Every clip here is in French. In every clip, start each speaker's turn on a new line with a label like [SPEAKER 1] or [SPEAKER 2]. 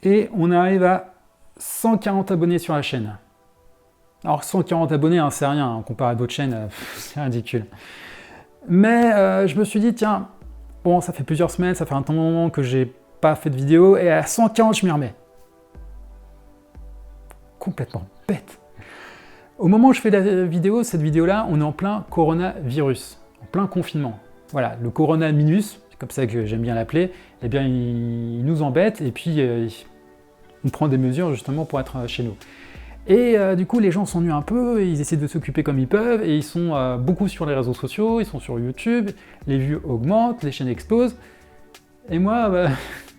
[SPEAKER 1] Et on arrive à 140 abonnés sur la chaîne. Alors 140 abonnés, hein, c'est rien, hein, comparé à d'autres chaînes, c'est ridicule. Mais je me suis dit, tiens, bon, ça fait plusieurs semaines, ça fait un temps moment que j'ai pas fait de vidéo, et à 140, je m'y remets. Complètement bête. Au moment où je fais la vidéo, cette vidéo-là, on est en plein coronavirus, en plein confinement. Voilà, le corona minus, c'est comme ça que j'aime bien l'appeler, eh bien, il nous embête, et puis on prend des mesures justement pour être chez nous. Et du coup, les gens s'ennuient un peu, ils essaient de s'occuper comme ils peuvent, et ils sont beaucoup sur les réseaux sociaux, ils sont sur YouTube, les vues augmentent, les chaînes explosent. Et moi,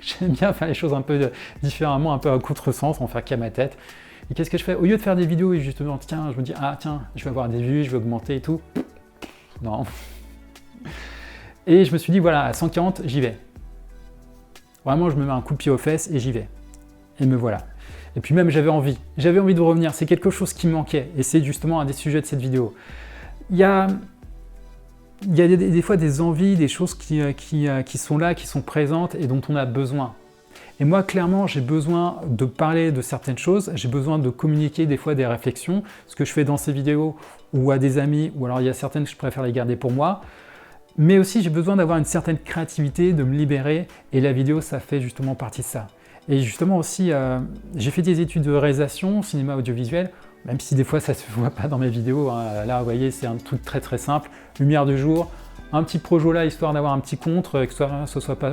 [SPEAKER 1] j'aime bien faire les choses un peu différemment, un peu à contresens, en faire qu'à ma tête. Et qu'est-ce que je fais? Au lieu de faire des vidéos et justement, tiens, je me dis, ah tiens, je vais avoir des vues, je vais augmenter et tout. Non. Et je me suis dit, voilà, à 140, j'y vais. Vraiment, je me mets un coup de pied aux fesses et j'y vais. Et me voilà. Et puis même, j'avais envie de revenir. C'est quelque chose qui me manquait. Et c'est justement un des sujets de cette vidéo. Il y a des fois des envies, des choses qui sont là, qui sont présentes et dont on a besoin. Et moi, clairement, j'ai besoin de parler de certaines choses, j'ai besoin de communiquer des fois des réflexions, ce que je fais dans ces vidéos ou à des amis, ou alors il y a certaines que je préfère les garder pour moi. Mais aussi, j'ai besoin d'avoir une certaine créativité, de me libérer, et la vidéo, ça fait justement partie de ça. Et justement aussi, j'ai fait des études de réalisation, cinéma audiovisuel, même si des fois ça ne se voit pas dans mes vidéos. Hein. Là, vous voyez, c'est un truc très très simple, lumière de jour, un petit projo là, histoire d'avoir un petit contre, que ce soit pas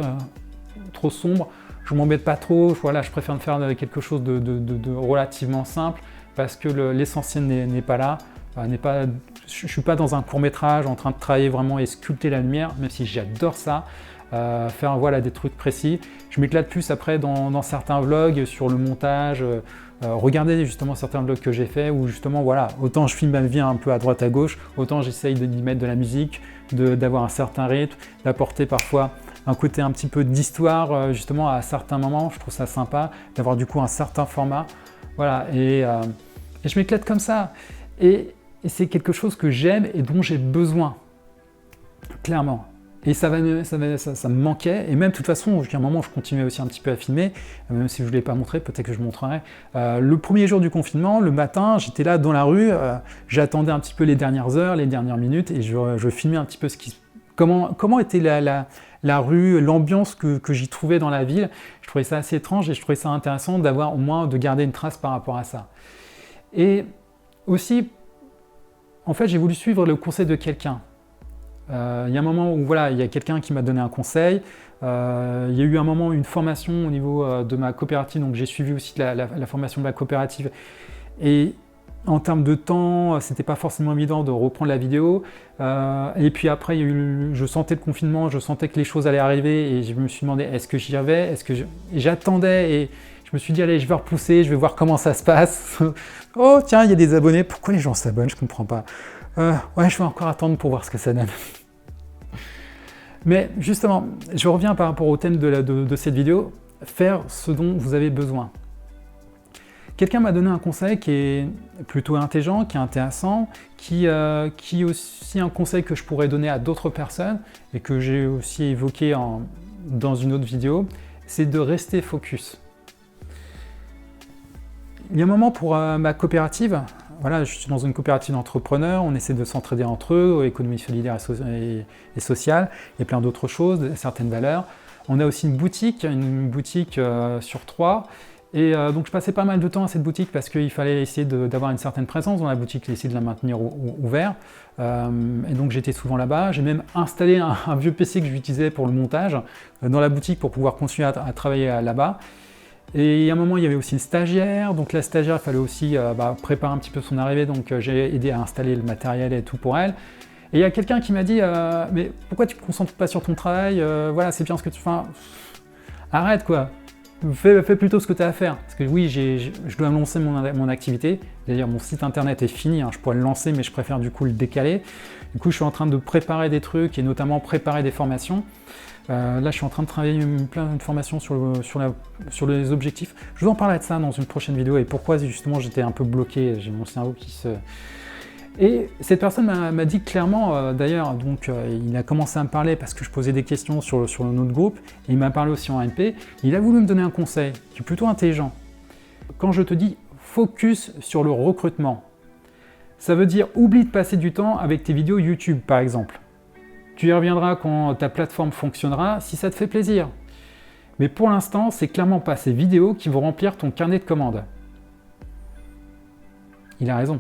[SPEAKER 1] trop sombre. Je ne m'embête pas trop, voilà, je préfère faire quelque chose de relativement simple, parce que l'essentiel n'est pas là. Je ne suis pas dans un court-métrage en train de travailler vraiment et sculpter la lumière, même si j'adore ça. Faire voilà, des trucs précis. Je m'éclate plus après dans certains vlogs sur le montage, regardez justement certains vlogs que j'ai fait où justement voilà, autant je filme ma vie un peu à droite à gauche, autant j'essaye d'y mettre de la musique, d'avoir un certain rythme, d'apporter parfois un côté un petit peu d'histoire justement à certains moments. Je trouve ça sympa d'avoir du coup un certain format. Voilà, et je m'éclate comme ça. Et c'est quelque chose que j'aime et dont j'ai besoin, clairement. Et ça me manquait, et même de toute façon, jusqu'à un moment, je continuais aussi un petit peu à filmer, même si je ne vous l'ai pas montré, peut-être que je montrerai. Le premier jour du confinement, le matin, j'étais là dans la rue, j'attendais un petit peu les dernières heures, les dernières minutes, et je filmais un petit peu comment était la rue, l'ambiance que j'y trouvais dans la ville. Je trouvais ça assez étrange, et je trouvais ça intéressant d'avoir au moins, de garder une trace par rapport à ça. Et aussi, en fait, j'ai voulu suivre le conseil de quelqu'un. Il y a un moment où voilà, il y a quelqu'un qui m'a donné un conseil. Il y a eu un moment, une formation au niveau de ma coopérative, donc j'ai suivi aussi la formation de la coopérative. Et en termes de temps, c'était pas forcément évident de reprendre la vidéo. Et puis après, je sentais le confinement, je sentais que les choses allaient arriver, et je me suis demandé est-ce que j'y vais, j'attendais, et je me suis dit allez, je vais repousser, je vais voir comment ça se passe. Oh tiens, il y a des abonnés, pourquoi les gens s'abonnent, je comprends pas. Ouais, je vais encore attendre pour voir ce que ça donne. Mais justement, je reviens par rapport au thème de cette vidéo, faire ce dont vous avez besoin. Quelqu'un m'a donné un conseil qui est plutôt intelligent, qui est intéressant, qui est aussi un conseil que je pourrais donner à d'autres personnes et que j'ai aussi évoqué dans une autre vidéo, c'est de rester focus. Il y a un moment pour ma coopérative, voilà, je suis dans une coopérative d'entrepreneurs, on essaie de s'entraider entre eux, économie solidaire et sociale, et plein d'autres choses, certaines valeurs. On a aussi une boutique sur 3, et donc je passais pas mal de temps à cette boutique parce qu'il fallait essayer d'avoir une certaine présence dans la boutique, essayer de la maintenir ouverte. Et donc j'étais souvent là-bas. J'ai même installé un vieux PC que j'utilisais pour le montage dans la boutique pour pouvoir continuer à travailler là-bas. Et à un moment, il y avait aussi une stagiaire, donc la stagiaire, il fallait aussi préparer un petit peu son arrivée, donc j'ai aidé à installer le matériel et tout pour elle. Et il y a quelqu'un qui m'a dit mais pourquoi tu ne te concentres pas sur ton travail, voilà, c'est bien ce que tu fais. Enfin, arrête quoi, fais plutôt ce que tu as à faire. Parce que oui, je dois lancer mon activité, d'ailleurs mon site internet est fini, hein, je pourrais le lancer, mais je préfère du coup le décaler. Du coup, je suis en train de préparer des trucs et notamment préparer des formations. Là, je suis en train de travailler plein de formations sur les objectifs. Je vous en parlerai de ça dans une prochaine vidéo et pourquoi justement j'étais un peu bloqué, j'ai mon cerveau qui se... Et cette personne m'a dit clairement, d'ailleurs, donc il a commencé à me parler parce que je posais des questions sur notre groupe, et il m'a parlé aussi en MP, il a voulu me donner un conseil qui est plutôt intelligent. Quand je te dis focus sur le recrutement, ça veut dire oublie de passer du temps avec tes vidéos YouTube par exemple. Tu y reviendras quand ta plateforme fonctionnera si ça te fait plaisir. Mais pour l'instant, c'est clairement pas ces vidéos qui vont remplir ton carnet de commandes. Il a raison.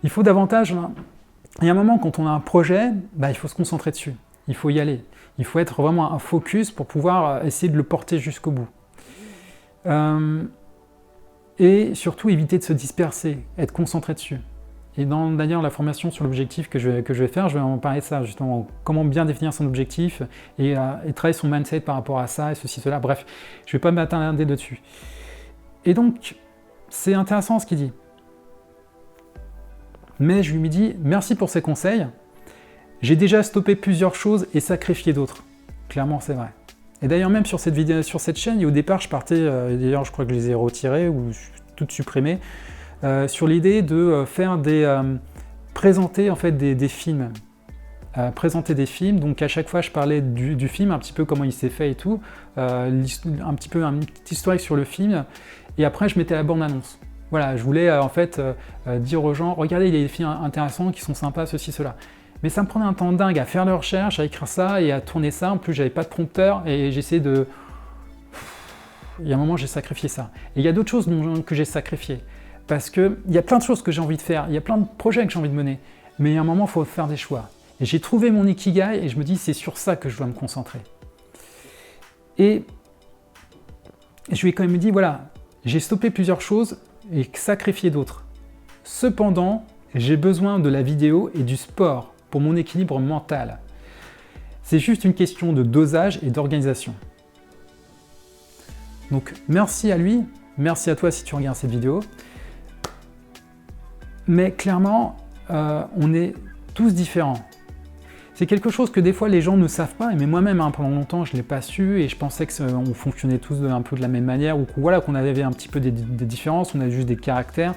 [SPEAKER 1] Il faut davantage, il y a un moment quand on a un projet, il faut se concentrer dessus, il faut y aller, il faut être vraiment un focus pour pouvoir essayer de le porter jusqu'au bout. Et surtout éviter de se disperser, être concentré dessus. Et dans d'ailleurs la formation sur l'objectif que je vais faire, je vais en parler de ça justement, comment bien définir son objectif et travailler son mindset par rapport à ça et ceci, cela, bref, je ne vais pas m'attarder dessus. Et donc, c'est intéressant ce qu'il dit. Mais je lui dis, merci pour ces conseils, j'ai déjà stoppé plusieurs choses et sacrifié d'autres. Clairement, c'est vrai. Et d'ailleurs, même sur cette vidéo, sur cette chaîne, et au départ, je partais, d'ailleurs, je crois que je les ai retirés ou toutes supprimés, sur l'idée de faire présenter en fait des films. Présenter des films, donc à chaque fois, je parlais du film, un petit peu comment il s'est fait et tout, un petit historique sur le film, et après, je mettais la bande-annonce. Voilà, je voulais en fait dire aux gens, regardez, il y a des films intéressants qui sont sympas, ceci, cela. Mais ça me prenait un temps dingue à faire les recherches, à écrire ça et à tourner ça. En plus, j'avais pas de prompteur et j'essayais de... Il y a un moment, j'ai sacrifié ça. Et il y a d'autres choses que j'ai sacrifiées. Parce qu'il y a plein de choses que j'ai envie de faire, il y a plein de projets que j'ai envie de mener. Mais il y a un moment, il faut faire des choix. Et j'ai trouvé mon ikigai et je me dis, c'est sur ça que je dois me concentrer. Et je lui ai quand même dit, voilà, j'ai stoppé plusieurs choses et sacrifié d'autres. Cependant, j'ai besoin de la vidéo et du sport pour mon équilibre mental. C'est juste une question de dosage et d'organisation. Donc merci à lui, merci à toi si tu regardes cette vidéo. Mais clairement, on est tous différents. C'est quelque chose que des fois les gens ne savent pas, mais moi-même pendant longtemps je ne l'ai pas su et je pensais qu'on fonctionnait tous un peu de la même manière ou qu'on avait un petit peu des différences, on avait juste des caractères.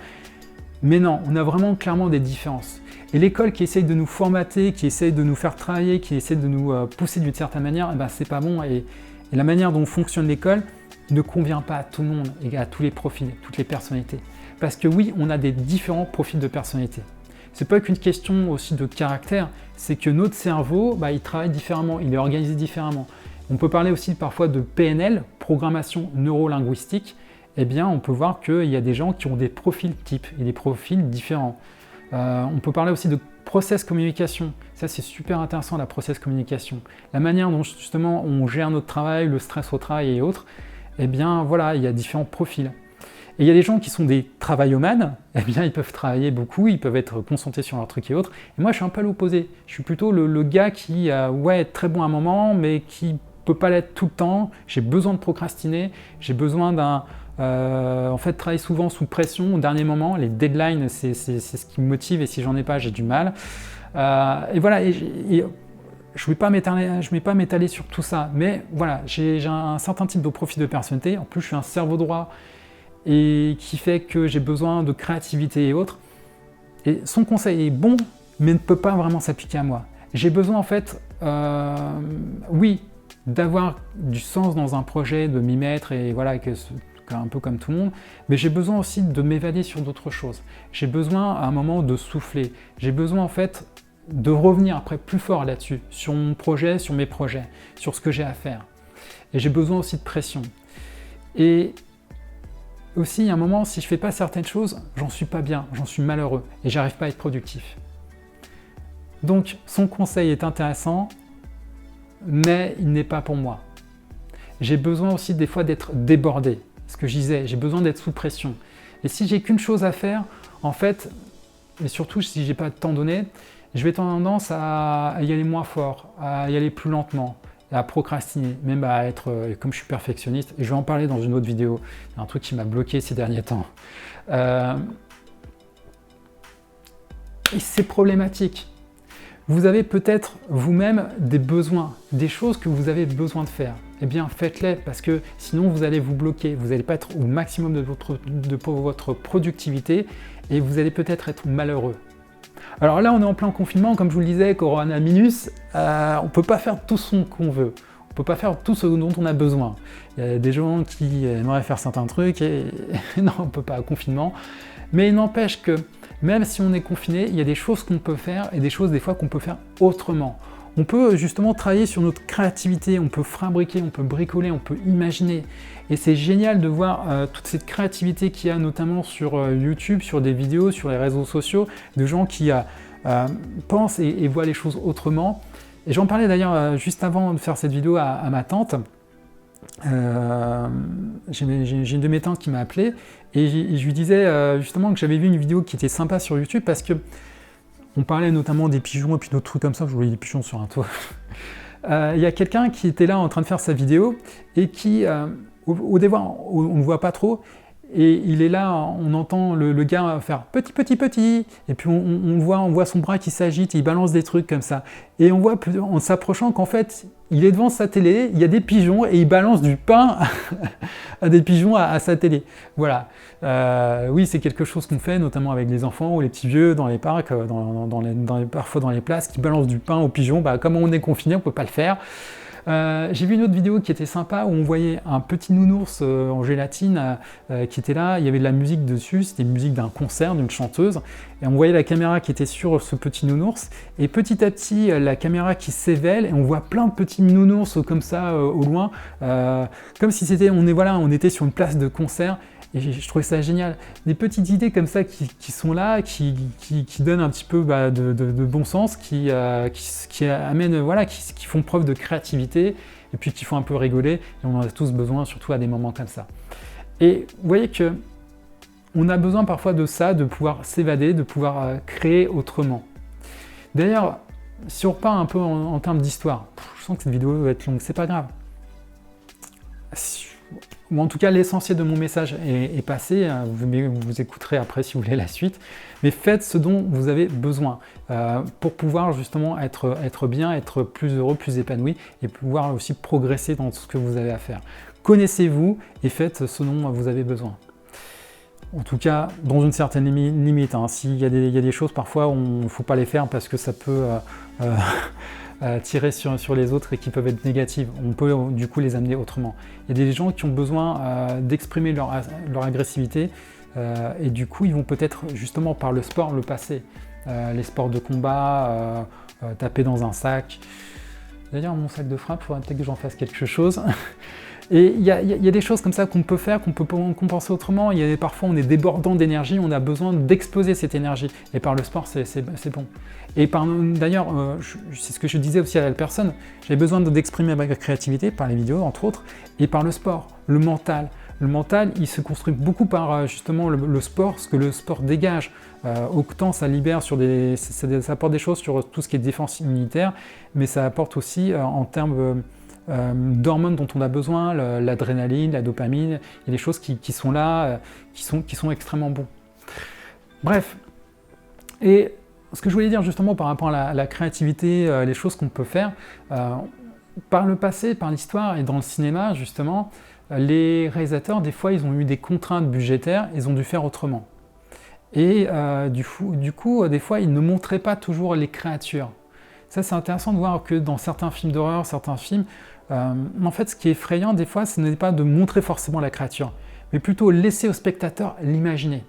[SPEAKER 1] Mais non, on a vraiment clairement des différences. Et l'école qui essaye de nous formater, qui essaye de nous faire travailler, qui essaye de nous pousser d'une certaine manière, c'est pas bon. Et la manière dont fonctionne l'école ne convient pas à tout le monde et à tous les profils, toutes les personnalités. Parce que oui, on a des différents profils de personnalité. C'est pas qu'une question aussi de caractère, c'est que notre cerveau, il travaille différemment, il est organisé différemment. On peut parler aussi parfois de PNL, programmation neuro-linguistique. Eh bien, on peut voir qu'il y a des gens qui ont des profils types et des profils différents. On peut parler aussi de process communication. Ça, c'est super intéressant, la process communication. La manière dont justement on gère notre travail, le stress au travail et autres, eh bien voilà, il y a différents profils. Et il y a des gens qui sont des travaillomanes, eh bien ils peuvent travailler beaucoup, ils peuvent être concentrés sur leurs trucs et autres. Et moi, je suis un peu à l'opposé. Je suis plutôt le gars qui est très bon à un moment, mais qui peut pas l'être tout le temps. J'ai besoin de procrastiner, j'ai besoin travailler souvent sous pression au dernier moment. Les deadlines, c'est ce qui me motive et si j'en ai pas, j'ai du mal. Et voilà, je ne vais pas m'étaler sur tout ça, mais voilà, j'ai un certain type de profil de personnalité. En plus, je suis un cerveau droit et qui fait que j'ai besoin de créativité et autres. Et son conseil est bon, mais ne peut pas vraiment s'appliquer à moi. J'ai besoin en fait, oui, d'avoir du sens dans un projet, de m'y mettre et voilà, un peu comme tout le monde, mais j'ai besoin aussi de m'évader sur d'autres choses. J'ai besoin à un moment de souffler. J'ai besoin en fait de revenir après plus fort là-dessus, sur mon projet, sur mes projets, sur ce que j'ai à faire. Et j'ai besoin aussi de pression. Et aussi, il y a un moment, si je ne fais pas certaines choses, j'en suis pas bien, j'en suis malheureux et j'arrive pas à être productif. Donc, son conseil est intéressant, mais il n'est pas pour moi. J'ai besoin aussi des fois d'être débordé. Ce que je disais, j'ai besoin d'être sous pression. Et si j'ai qu'une chose à faire, en fait, et surtout si j'ai pas de temps donné, je vais tendance à y aller moins fort, à y aller plus lentement, à procrastiner, même à être, comme je suis perfectionniste, et je vais en parler dans une autre vidéo, c'est un truc qui m'a bloqué ces derniers temps. Et c'est problématique. Vous avez peut-être vous-même des besoins, des choses que vous avez besoin de faire. Eh bien, faites-les parce que sinon vous allez vous bloquer, vous n'allez pas être au maximum de votre productivité et vous allez peut-être être malheureux. Alors là, on est en plein confinement, comme je vous le disais, Corona minus, on ne peut pas faire tout ce qu'on veut. On ne peut pas faire tout ce dont on a besoin. Il y a des gens qui aimeraient faire certains trucs et non, on ne peut pas, confinement. Mais il n'empêche que même si on est confiné, il y a des choses qu'on peut faire et des choses des fois qu'on peut faire autrement. On peut justement travailler sur notre créativité, on peut fabriquer, on peut bricoler, on peut imaginer. Et c'est génial de voir toute cette créativité qu'il y a notamment sur YouTube, sur des vidéos, sur les réseaux sociaux, de gens qui pensent et voient les choses autrement. Et j'en parlais d'ailleurs juste avant de faire cette vidéo à ma tante. J'ai une de mes tantes qui m'a appelé et je lui disais justement que j'avais vu une vidéo qui était sympa sur YouTube parce que on parlait notamment des pigeons et puis d'autres trucs comme ça, je voyais des pigeons sur un toit. Il y a quelqu'un qui était là en train de faire sa vidéo et qui, au départ, on ne le voit pas trop, et il est là, on entend le gars faire petit, petit, petit, et puis on voit son bras qui s'agite, il balance des trucs comme ça. Et on voit en s'approchant qu'en fait, il est devant sa télé, il y a des pigeons, et il balance du pain à des pigeons à sa télé. Voilà. Oui, c'est quelque chose qu'on fait, notamment avec les enfants ou les petits vieux dans les parcs, parfois dans les places, qui balancent du pain aux pigeons. Bah, comme on est confiné, on ne peut pas le faire. J'ai vu une autre vidéo qui était sympa où on voyait un petit nounours en gélatine qui était là, il y avait de la musique dessus, c'était une musique d'un concert, d'une chanteuse, et on voyait la caméra qui était sur ce petit nounours, et petit à petit la caméra qui s'évèle, et on voit plein de petits nounours comme ça au loin, comme si on était sur une place de concert. Et je trouvais ça génial. Des petites idées comme ça qui sont là, qui donnent un petit peu de bon sens, qui amènent, voilà, qui font preuve de créativité et puis qui font un peu rigoler. Et on en a tous besoin, surtout à des moments comme ça. Et vous voyez que on a besoin parfois de ça, de pouvoir s'évader, de pouvoir créer autrement. D'ailleurs, si on repart un peu en termes d'histoire, je sens que cette vidéo va être longue, c'est pas grave. Ou en tout cas, l'essentiel de mon message est passé, vous écouterez après si vous voulez la suite, mais faites ce dont vous avez besoin pour pouvoir justement être bien, être plus heureux, plus épanoui et pouvoir aussi progresser dans ce que vous avez à faire. Connaissez-vous et faites ce dont vous avez besoin. En tout cas, dans une certaine limite. S'il y a des choses parfois où il ne faut pas les faire parce que ça peut tirer sur les autres et qui peuvent être négatives. On peut du coup les amener autrement. Il y a des gens qui ont besoin d'exprimer leur agressivité et du coup ils vont peut-être justement par le sport le passer. Les sports de combat, taper dans un sac. D'ailleurs mon sac de frappe, il faudrait peut-être que j'en fasse quelque chose. Et il y a des choses comme ça qu'on peut faire, qu'on peut compenser autrement. Parfois on est débordant d'énergie, on a besoin d'exploser cette énergie. Et par le sport, c'est bon. Et d'ailleurs, c'est ce que je disais aussi à la personne, j'avais besoin d'exprimer ma créativité par les vidéos, entre autres, et par le sport, le mental. Le mental, il se construit beaucoup par justement le sport, ce que le sport dégage. Autant ça libère ça apporte des choses sur tout ce qui est défense immunitaire, mais ça apporte aussi en termes d'hormones dont on a besoin, l'adrénaline, la dopamine, il y a des choses qui sont là, qui sont extrêmement bons. Bref, et ce que je voulais dire justement par rapport à la créativité, les choses qu'on peut faire, par le passé, par l'histoire et dans le cinéma justement, les réalisateurs des fois ils ont eu des contraintes budgétaires, ils ont dû faire autrement. Et du coup, des fois ils ne montraient pas toujours les créatures. Ça c'est intéressant de voir que dans certains films d'horreur, certains films, en fait ce qui est effrayant des fois ce n'est pas de montrer forcément la créature, mais plutôt laisser au spectateur l'imaginer.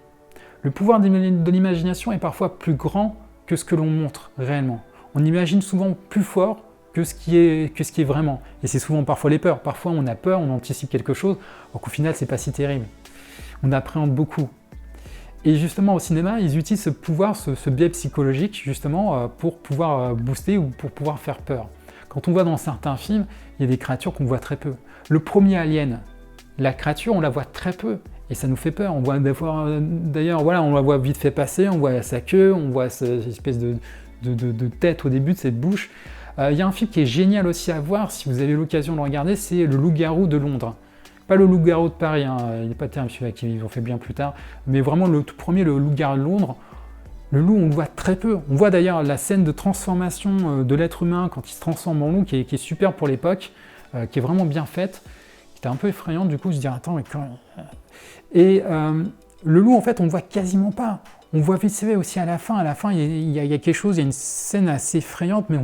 [SPEAKER 1] Le pouvoir de l'imagination est parfois plus grand que ce que l'on montre réellement. On imagine souvent plus fort que ce qui est vraiment. Et c'est souvent parfois les peurs. Parfois on a peur, on anticipe quelque chose, alors qu'au final c'est pas si terrible. On appréhende beaucoup. Et justement au cinéma, ils utilisent ce pouvoir, ce biais psychologique justement pour pouvoir booster ou pour pouvoir faire peur. Quand on voit dans certains films, il y a des créatures qu'on voit très peu. Le premier Alien, la créature on la voit très peu. Et ça nous fait peur. On voit d'ailleurs, voilà, on la voit vite fait passer, on voit sa queue, on voit cette espèce de tête au début de cette bouche. Il y a un film qui est génial aussi à voir, si vous avez l'occasion de le regarder, c'est Le Loup-garou de Londres. Pas Le Loup-garou de Paris, il n'est pas terrible celui-là qu'ils ont fait bien plus tard, mais vraiment le tout premier, Le Loup-garou de Londres. Le loup, on le voit très peu. On voit d'ailleurs la scène de transformation de l'être humain quand il se transforme en loup, qui est super pour l'époque, qui est vraiment bien faite, qui était un peu effrayante, du coup je dis attends, mais quand... Et le loup, en fait, on ne le voit quasiment pas. On voit vite fait aussi à la fin, il y a quelque chose, il y a une scène assez effrayante, mais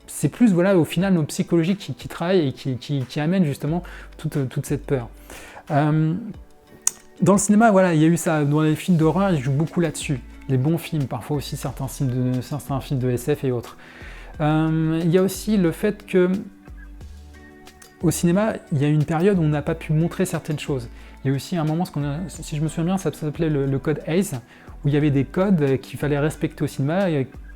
[SPEAKER 1] c'est plus voilà, au final nos psychologies qui travaillent et qui amènent justement toute cette peur. Dans le cinéma, voilà, il y a eu ça, dans les films d'horreur, ils jouent beaucoup là-dessus. Les bons films, parfois aussi certains films de SF et autres. Il y a aussi le fait que au cinéma, il y a une période où on n'a pas pu montrer certaines choses. Il y a aussi un moment, si je me souviens bien, ça s'appelait le code Hays, où il y avait des codes qu'il fallait respecter au cinéma,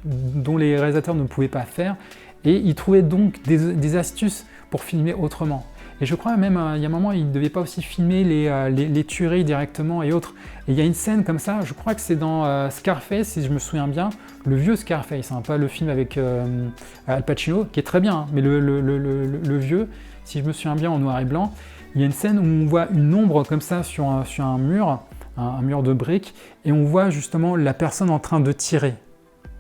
[SPEAKER 1] dont les réalisateurs ne pouvaient pas faire, et ils trouvaient donc des astuces pour filmer autrement. Et je crois même, il y a un moment, ils ne devaient pas aussi filmer les tueries directement et autres. Et il y a une scène comme ça, je crois que c'est dans Scarface, si je me souviens bien, le vieux Scarface, hein, pas le film avec Al Pacino, qui est très bien, hein, mais le vieux, si je me souviens bien, en noir et blanc, il y a une scène où on voit une ombre comme ça sur un mur, un mur de briques, et on voit justement la personne en train de tirer.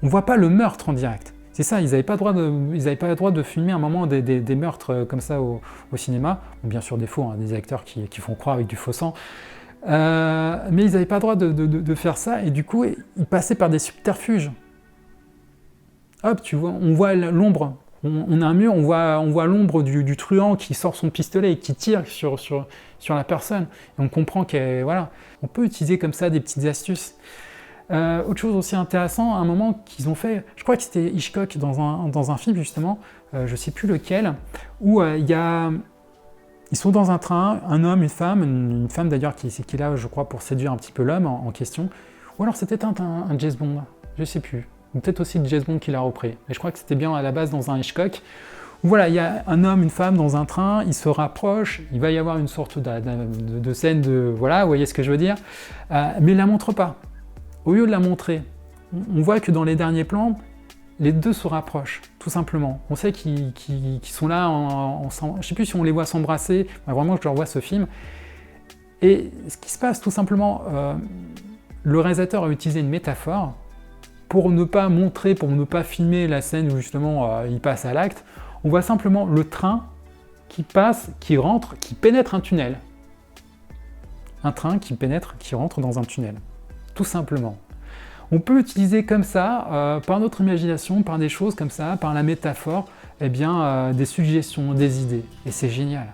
[SPEAKER 1] On ne voit pas le meurtre en direct. C'est ça, ils n'avaient pas le droit de filmer un moment des meurtres comme ça au cinéma. Bon, bien sûr des faux, hein, des acteurs qui font croire avec du faux sang. Mais ils n'avaient pas le droit de faire ça, et du coup, ils passaient par des subterfuges. Hop, tu vois, on voit l'ombre. On a un mur, on voit l'ombre du truand qui sort son pistolet et qui tire sur la personne. Et on comprend qu'on voilà, on peut utiliser comme ça des petites astuces. Autre chose aussi intéressant, à un moment qu'ils ont fait, je crois que c'était Hitchcock dans un film justement, je ne sais plus lequel, où ils sont dans un train, un homme, une femme d'ailleurs qui est là, je crois, pour séduire un petit peu l'homme en question, ou alors c'était un James Bond, je ne sais plus. Ou peut-être aussi James Bond qui l'a repris. Mais je crois que c'était bien à la base dans un Hitchcock. Où voilà, il y a un homme, une femme dans un train, ils se rapprochent, il va y avoir une sorte de scène de... Voilà, vous voyez ce que je veux dire, mais il ne la montre pas. Au lieu de la montrer, on voit que dans les derniers plans, les deux se rapprochent, tout simplement. On sait qu'ils sont là, je ne sais plus si on les voit s'embrasser, vraiment je revois ce film. Et ce qui se passe, tout simplement, le réalisateur a utilisé une métaphore, pour ne pas montrer, pour ne pas filmer la scène où justement il passe à l'acte, on voit simplement le train qui passe, qui rentre, qui pénètre un tunnel. Un train qui rentre dans un tunnel. Tout simplement. On peut utiliser comme ça, par notre imagination, par des choses comme ça, par la métaphore, eh bien, des suggestions, des idées. Et c'est génial.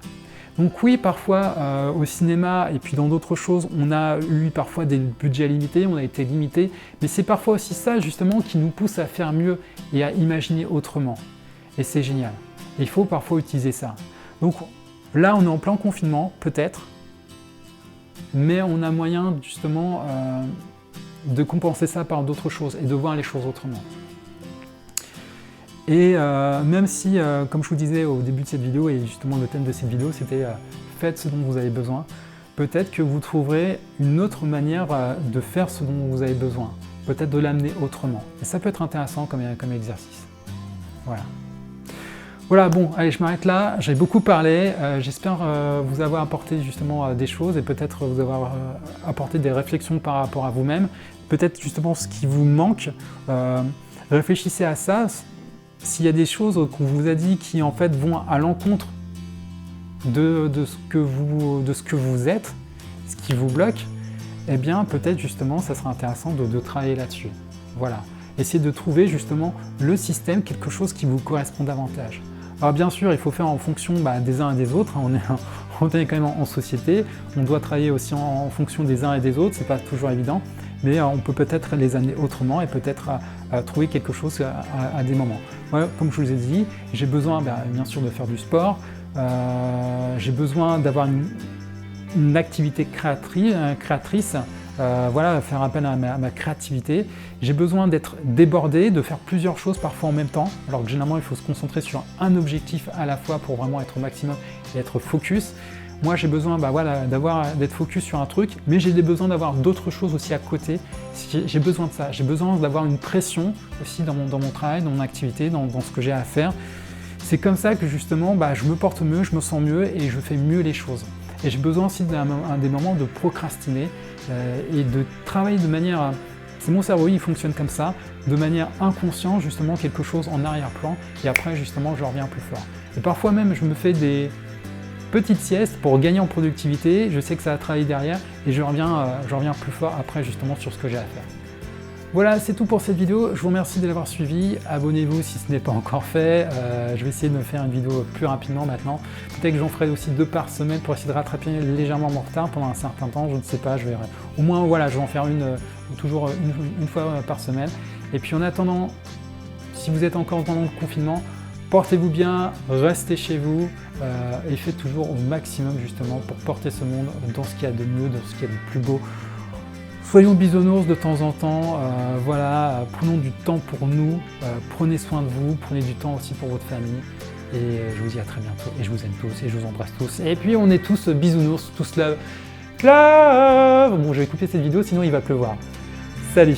[SPEAKER 1] Donc oui, parfois au cinéma et puis dans d'autres choses, on a eu parfois des budgets limités, on a été limité, mais c'est parfois aussi ça justement qui nous pousse à faire mieux et à imaginer autrement. Et c'est génial. Et il faut parfois utiliser ça. Donc là, on est en plein confinement, peut-être, mais on a moyen justement de compenser ça par d'autres choses et de voir les choses autrement. Et même si, comme je vous disais au début de cette vidéo, et justement le thème de cette vidéo, c'était faites ce dont vous avez besoin, peut-être que vous trouverez une autre manière de faire ce dont vous avez besoin, peut-être de l'amener autrement. Et ça peut être intéressant comme exercice. Voilà. Voilà, bon, allez, je m'arrête là, j'ai beaucoup parlé, j'espère vous avoir apporté justement des choses et peut-être vous avoir apporté des réflexions par rapport à vous-même, peut-être justement ce qui vous manque, réfléchissez à ça. S'il y a des choses qu'on vous a dit qui en fait vont à l'encontre de ce que vous êtes, ce qui vous bloque, eh bien peut-être justement ça sera intéressant de travailler là-dessus. Voilà. Essayez de trouver justement le système, quelque chose qui vous correspond davantage. Alors bien sûr, il faut faire en fonction des uns et des autres, on est quand même en société, on doit travailler aussi en fonction des uns et des autres, c'est pas toujours évident, mais on peut peut-être les amener autrement et peut-être trouver quelque chose à des moments. Moi, comme je vous ai dit, j'ai besoin bien sûr de faire du sport, j'ai besoin d'avoir une activité créatrice, voilà, faire appel à ma créativité. J'ai besoin d'être débordé, de faire plusieurs choses parfois en même temps, alors que généralement il faut se concentrer sur un objectif à la fois pour vraiment être au maximum et être focus. Moi j'ai besoin voilà, d'être focus sur un truc, mais j'ai besoin d'avoir d'autres choses aussi à côté. J'ai besoin de ça, j'ai besoin d'avoir une pression aussi dans mon travail, dans mon activité, dans ce que j'ai à faire. C'est comme ça que justement je me porte mieux, je me sens mieux et je fais mieux les choses. Et j'ai besoin aussi des moments de procrastiner et de travailler de manière, c'est mon cerveau, il fonctionne comme ça, de manière inconsciente, justement quelque chose en arrière-plan, et après justement je reviens plus fort. Et parfois même je me fais petite sieste pour gagner en productivité. Je sais que ça va travailler derrière et je reviens plus fort après justement sur ce que j'ai à faire. Voilà, c'est tout pour cette vidéo. Je vous remercie de l'avoir suivi. Abonnez-vous si ce n'est pas encore fait. Je vais essayer de me faire une vidéo plus rapidement maintenant. Peut-être que j'en ferai aussi 2 par semaine pour essayer de rattraper légèrement mon retard pendant un certain temps. Je ne sais pas, je verrai. Au moins, voilà, je vais en faire toujours une fois par semaine. Et puis en attendant, si vous êtes encore dans le confinement, portez-vous bien, restez chez vous et faites toujours au maximum justement pour porter ce monde dans ce qu'il y a de mieux, dans ce qu'il y a de plus beau. Soyons bisounours de temps en temps, voilà, prenons du temps pour nous, prenez soin de vous, prenez du temps aussi pour votre famille. Et je vous dis à très bientôt, et je vous aime tous, et je vous embrasse tous. Et puis on est tous bisounours, tous love. Bon, je vais couper cette vidéo, sinon il va pleuvoir. Salut!